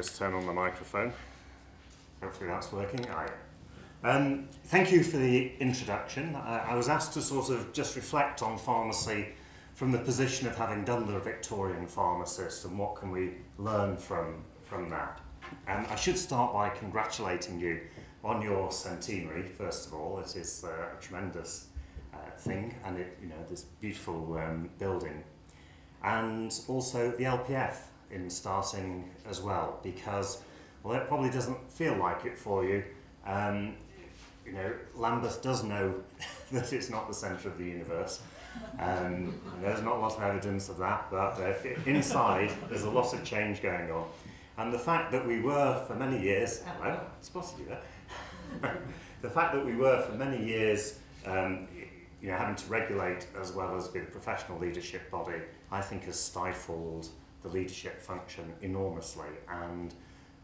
just turn on the microphone. Hopefully that's working. Thank you for the introduction. I was asked to sort of just reflect on pharmacy from the position of having done the Victorian pharmacist and what can we learn from that. I should start by congratulating you on your centenary, first of all. It is a tremendous thing, and this beautiful building. And also the LPF in starting as well, because it probably doesn't feel like it for you. Lambeth does know that it's not the centre of the universe. There's not a lot of evidence of that, but inside there's a lot of change going on. And the fact that we were for many years, hello, spotted you there. The fact that we were for many years having to regulate as well as be the professional leadership body, I think has stifled the leadership function enormously, and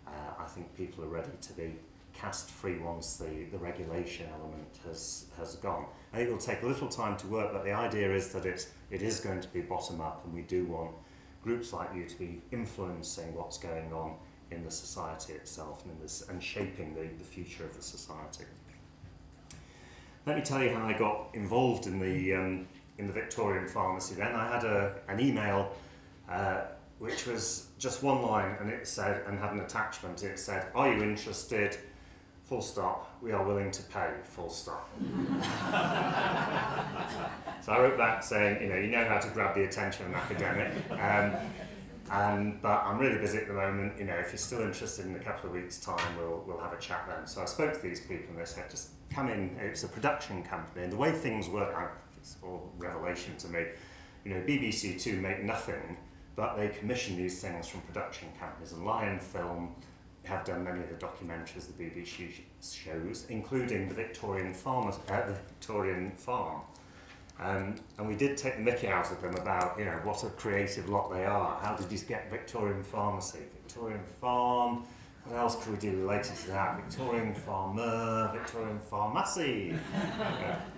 I think people are ready to be cast free once the regulation element has gone. I think it will take a little time to work, but the idea is that it is going to be bottom up, and we do want groups like you to be influencing what's going on in the society itself and shaping the future of the society. Let me tell you how I got involved in the Victorian pharmacy then. I had an email which was just one line, and it said, and had an attachment. It said, "Are you interested? Full stop. We are willing to pay. Full stop." So I wrote back saying, you know how to grab the attention of an academic, but I'm really busy at the moment. If you're still interested, in a couple of weeks' time, we'll have a chat then. So I spoke to these people, and they said, just come in. It's a production company, and the way things work, it's all revelation to me. BBC Two make nothing, but they commission these things from production companies, and Lion Film have done many of the documentaries the BBC shows, including the Victorian Farm. And we did take the mickey out of them about, what a creative lot they are. How did you get Victorian pharmacy? Victorian farm, what else could we do related to that? Victorian farmer, Victorian pharmacy.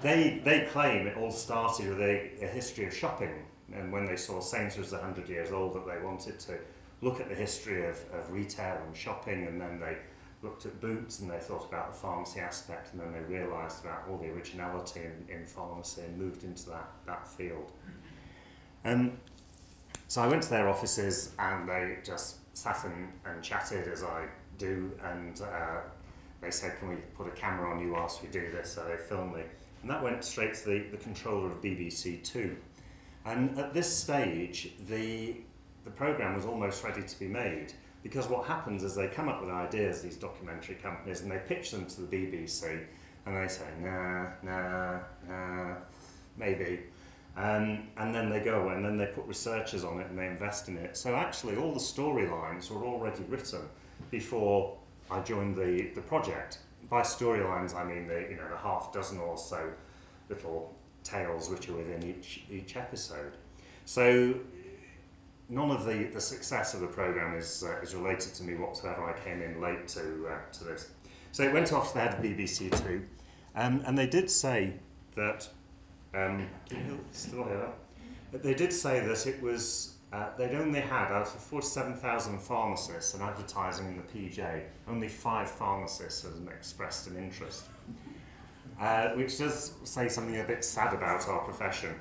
They claim it all started with a history of shopping, and when they saw Sainsbury's 100 years old, that they wanted to look at the history of retail and shopping, and then they looked at Boots and they thought about the pharmacy aspect, and then they realised about all the originality in pharmacy and moved into that field. So I went to their offices, and they just sat and chatted as I do, and they said, "Can we put a camera on you whilst we do this?" So they filmed me, and that went straight to the controller of BBC Two. And at this stage, the programme was almost ready to be made, because what happens is they come up with ideas, these documentary companies, and they pitch them to the BBC, and they say, nah, maybe. And then they go away, and then they put researchers on it, and they invest in it. So actually all the storylines were already written before I joined the project. By storylines, I mean the half dozen or so little tales which are within each episode. So none of the success of the programme is related to me whatsoever. I came in late to this. So it went off to the head of BBC Two, and they did say that, still here, they did say that it was, they'd only had, out of 47,000 pharmacists and advertising in the PJ, only 5 pharmacists had expressed an interest. Which does say something a bit sad about our profession.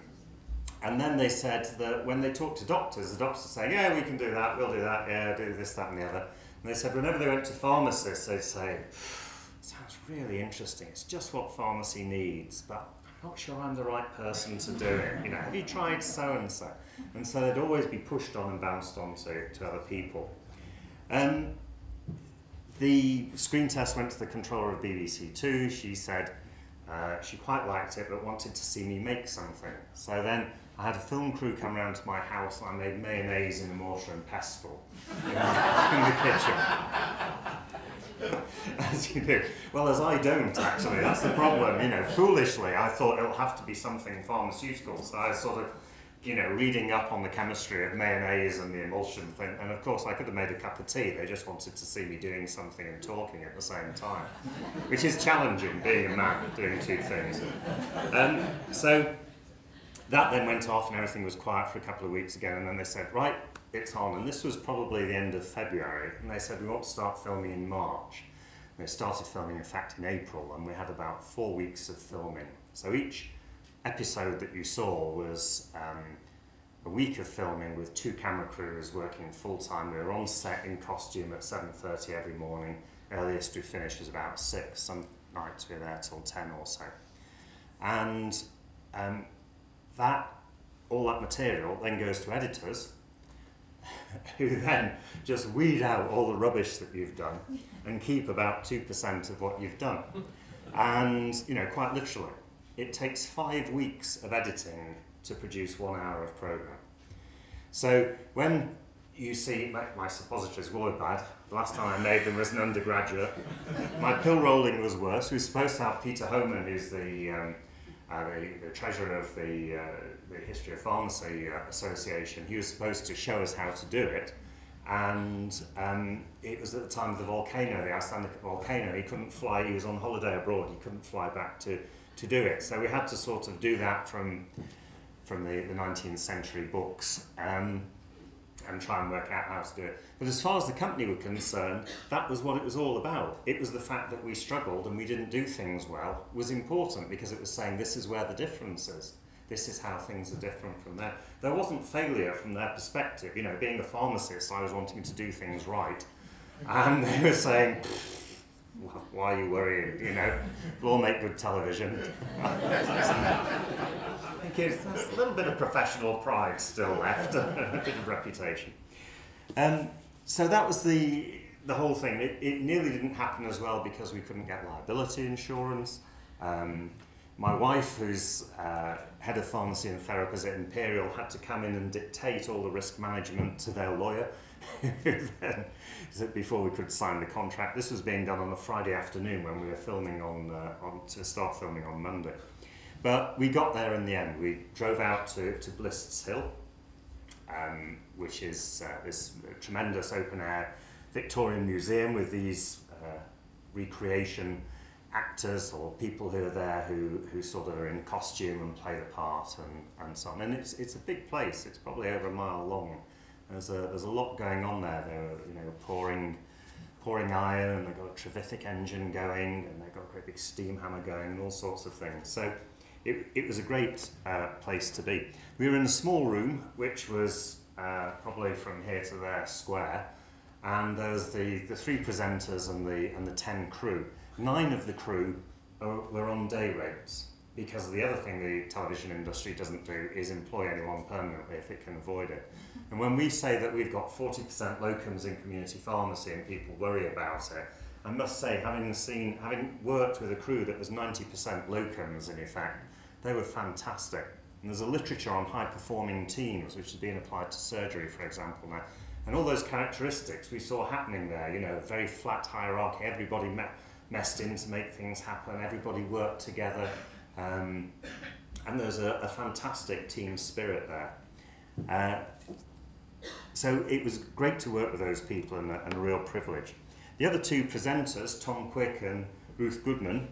And then they said that when they talked to doctors, the doctors were saying, "Yeah, we can do that, we'll do that, yeah, do this, that and the other." And they said whenever they went to pharmacists, they'd say, "Sounds really interesting, it's just what pharmacy needs, but I'm not sure I'm the right person to do it. Have you tried so-and-so?" And so they'd always be pushed on and bounced on to other people. The screen test went to the controller of BBC Two. She said she quite liked it, but wanted to see me make something. So then I had a film crew come round to my house, and I made mayonnaise in a mortar and pestle in the kitchen. As you do. Well, as I don't, actually. That's the problem. Foolishly, I thought it'll have to be something pharmaceutical. So I was sort of, reading up on the chemistry of mayonnaise and the emulsion thing. And of course, I could have made a cup of tea. They just wanted to see me doing something and talking at the same time, which is challenging, being a man, doing 2 things. So that then went off, and everything was quiet for a couple of weeks again. And then they said, "Right, it's on, and this was probably the end of February, and they said we want to start filming in March. And they started filming, in fact, in April, and we had about 4 weeks of filming. So each episode that you saw was a week of filming with 2 camera crews working full-time. We were on set in costume at 7:30 every morning. Earliest we finished was about 6. Some nights we were there till 10 or so. And all that material then goes to editors, who then just weed out all the rubbish that you've done and keep about 2% of what you've done. And, you know, quite literally, it takes 5 weeks of editing to produce 1 hour of programme. So when you see my suppositories were bad, the last time I made them as an undergraduate, my pill rolling was worse. We were supposed to have Peter Homan, who's the treasurer of the History of Pharmacy Association. He was supposed to show us how to do it, and it was at the time of the volcano, the Icelandic volcano. He couldn't fly, he was on holiday abroad, he couldn't fly back to do it. So we had to sort of do that from the 19th century books and try and work out how to do it. But as far as the company were concerned, that was what it was all about. It was the fact that we struggled and we didn't do things well was important, because it was saying this is where the difference is. This is how things are different from there. There wasn't failure from their perspective. You know, being a pharmacist, I was wanting to do things right. And they were saying, why are you worrying? You know, we'll all make good television. I think there's a little bit of professional pride still left, a bit of reputation. So that was the whole thing. It nearly didn't happen as well because we couldn't get liability insurance. My wife, who's head of pharmacy and therapist at Imperial, had to come in and dictate all the risk management to their lawyer before we could sign the contract. This was being done on a Friday afternoon when we were filming to start filming on Monday. But we got there in the end. We drove out to Bliss Hill, which is this tremendous open-air Victorian museum with these recreation actors or people who are there who sort of are in costume and play the part and so on. And it's a big place. It's probably over a mile long. There's a lot going on there. They're, you know, pouring iron, and they've got a Trevithick engine going, and they've got a great big steam hammer going, and all sorts of things. So it was a great place to be. We were in a small room, which was probably from here to there square, and there was the 3 presenters and the 10 crew. 9 of the crew were on day rates, because the other thing the television industry doesn't do is employ anyone permanently if it can avoid it. And when we say that we've got 40% locums in community pharmacy and people worry about it, I must say, having worked with a crew that was 90% locums in effect, they were fantastic. And there's a literature on high-performing teams which is being applied to surgery, for example, now. And all those characteristics we saw happening there, you know, very flat hierarchy, everybody messed in to make things happen, everybody worked together, and there's a fantastic team spirit there. So it was great to work with those people, and a real privilege. The other 2 presenters, Tom Quick and Ruth Goodman,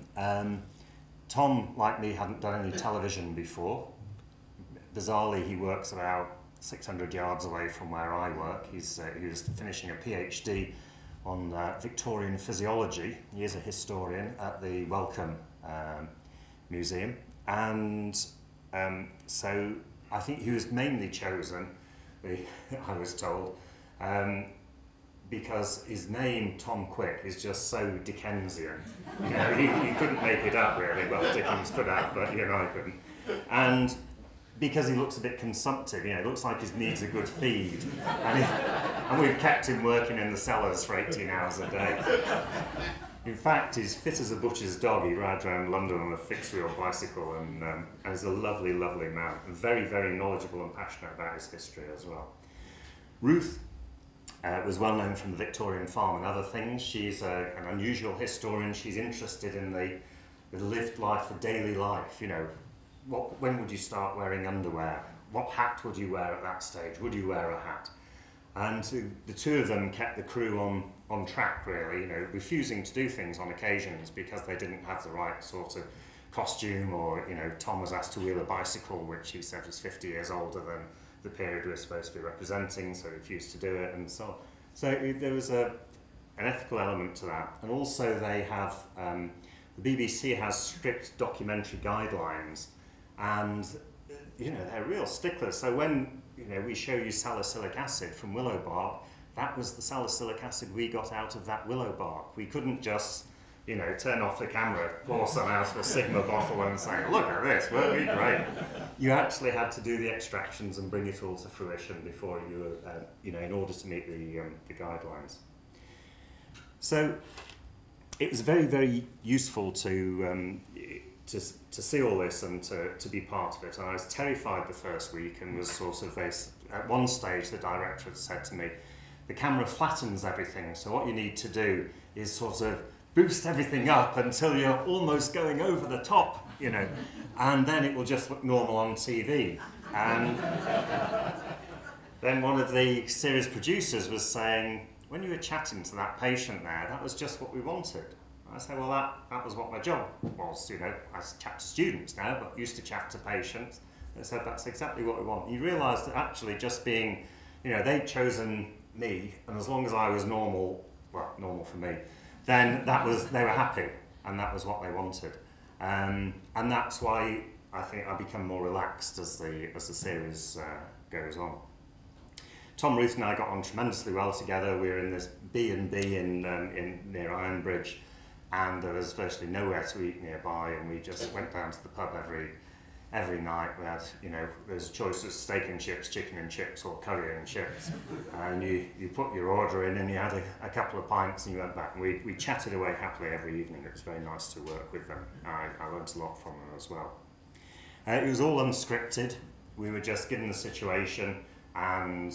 Tom, like me, hadn't done any television before. Bizarrely, he works about 600 yards away from where I work. He was finishing a PhD on Victorian physiology. He is a historian at the Wellcome Museum. And so I think he was mainly chosen, I was told, because his name, Tom Quick, is just so Dickensian. You know, he couldn't make it up, really. Well, Dickens could have, but, you know, I couldn't. And because he looks a bit consumptive, you know, it looks like he needs a good feed. And we've kept him working in the cellars for 18 hours a day. In fact, he's fit as a butcher's dog. He rides around London on a fixed-wheel bicycle, and is a lovely, lovely man. And very, very knowledgeable and passionate about his history as well. Ruth was well known from the Victorian farm and other things. She's an unusual historian. She's interested in the lived life, the daily life. You know, when would you start wearing underwear? What hat would you wear at that stage? Would you wear a hat? And the 2 of them kept the crew on track, really, you know, refusing to do things on occasions because they didn't have the right sort of costume, or, you know, Tom was asked to wheel a bicycle, which he said was 50 years older the period we were supposed to be representing, so we refused to do it, and so on. So there was an ethical element to that. And also they have, the BBC has strict documentary guidelines, and they're real sticklers. So when we show you salicylic acid from willow bark, that was the salicylic acid we got out of that willow bark. We couldn't just turn off the camera, pour some out of a Sigma bottle and say, look at this, won't we? Great. You actually had to do the extractions and bring it all to fruition before you were, in order to meet the guidelines. So it was very, very useful to see all this and to be part of it. And I was terrified the first week and was sort of, at one stage the director had said to me, the camera flattens everything, so what you need to do is sort of boost everything up until you're almost going over the top, and then it will just look normal on TV. And then one of the series producers was saying, when you were chatting to that patient there, that was just what we wanted. I said, well, that was what my job was, I chat to students now, but used to chat to patients. They said, that's exactly what we want. You realise that actually just being, they'd chosen me, and as long as I was normal, well, normal for me, then they were happy, and that was what they wanted. And that's why I think I become more relaxed as the series goes on. Tom, Ruth and I got on tremendously well together. We were in this B&B in near Ironbridge, and there was virtually nowhere to eat nearby, and we just went down to the pub every night. We had, there's choices: steak and chips, chicken and chips, or curry and chips. And you put your order in, and you had a couple of pints, and you went back. And we chatted away happily every evening. It was very nice to work with them. I learned a lot from them as well. It was all unscripted. We were just given the situation, and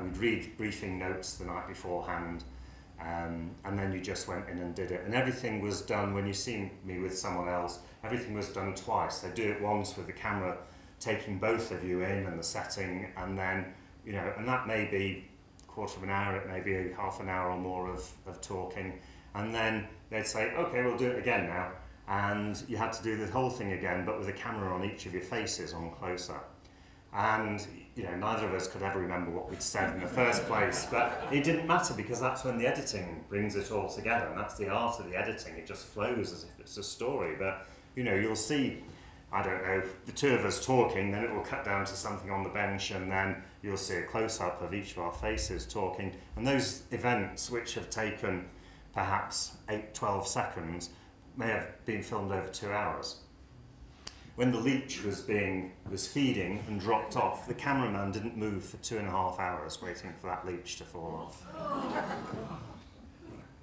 we'd read briefing notes the night beforehand, and then you just went in and did it. And everything was done, when you see me with someone else, everything was done twice. They do it once with the camera taking both of you in and the setting, and then, and that may be a quarter of an hour, it may be half an hour or more of talking, and then they'd say, okay, we'll do it again now. And you had to do the whole thing again, but with a camera on each of your faces on close-up. And neither of us could ever remember what we'd said in the first place, but it didn't matter, because that's when the editing brings it all together, and that's the art of the editing. It just flows as if it's a story. But you'll see, I don't know, the two of us talking, then it will cut down to something on the bench, and then you'll see a close-up of each of our faces talking. And those events, which have taken perhaps 8-12 seconds, may have been filmed over 2 hours. When the leech was feeding and dropped off, the cameraman didn't move for 2.5 hours waiting for that leech to fall off.